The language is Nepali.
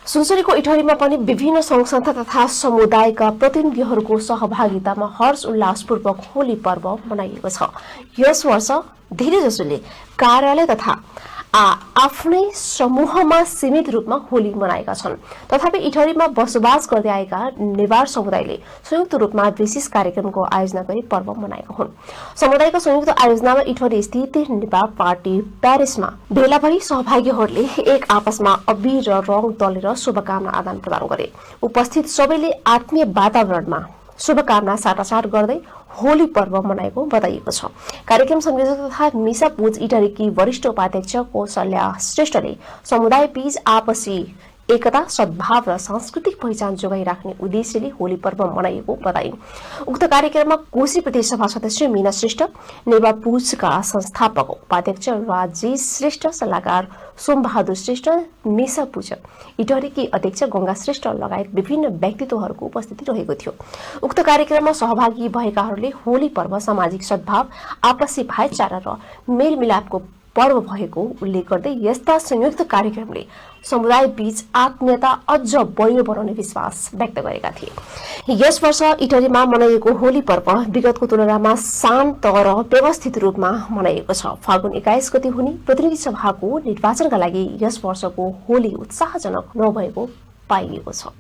सुनसरीको इटहरीमा पनि विभिन्न संघ संस्था तथा समुदायका प्रतिनिधिहरूको सहभागितामा हर्ष उल्लासपूर्वक होली पर्व मनाइएको छ। यस वर्ष धेरैजसोले कार्यालय तथा आफ्नै समूहमा सीमित रूपमा होली मनाएका छन्। तथापि इटहरीमा बसोबास गर्दै आएका नेवार समुदायले संयुक्त रूपमा विशेष कार्यक्रमको आयोजना गरी पर्व मनाएका हुन्। समुदायको संयुक्त आयोजनामा इटहरी स्थित नेवार पार्टी प्यारिसमा भेला भई सहभागीहरूले एक आपसमा अबीर र रङ दलेर शुभकामना आदान प्रदान गरे। उपस्थित सबैले आत्मीय वातावरणमा शुभकामना साटासाट गर्दै होली पर्व मनाएको बताइएको छ। कार्यक्रम संयोजक तथा मिसा पूज इटहरीकी वरिष्ठ उपाध्यक्ष कौशल्या श्रेष्ठले समुदाय बीच आपसी एकता, सद्भाव र सांस्कृतिक पहिचान जोगाइराख्ने उद्देश्यले होली पर्व मनाइएको बताइन्। उक्त कार्यक्रममा कोशी प्रदेश सभा सदस्य मीना श्रेष्ठ, नेवा पूजका संस्थापक उपाध्यक्ष राजेश श्रेष्ठ, सल्लाहकार सोमबहादुर श्रेष्ठ, मिसा पूज इटहरीकी अध्यक्ष गंगा श्रेष्ठ लगायत विभिन्न व्यक्तित्वहरूको उपस्थिति रहेको थियो। उक्त कार्यक्रममा सहभागी भएकाहरूले होली पर्व सामाजिक सद्भाव, आपसी भाइचारा र मेलमिलापको पर्व भएको उल्लेख गर्दै यस्ता संयुक्त कार्यक्रमले समुदाय बीच आत्मीयता अझ बलियो बनाउने विश्वास व्यक्त गरेका थिए। यस वर्ष इटहरीमा मनाइएको होली पर्व विगतको तुलनामा शान्त र व्यवस्थित रूपमा मनाइएको छ। फागुन 21 गते हुने प्रतिनिधि सभाको निर्वाचनका लागि यस वर्षको होली उत्साहजनक नभएको पाइएको छ।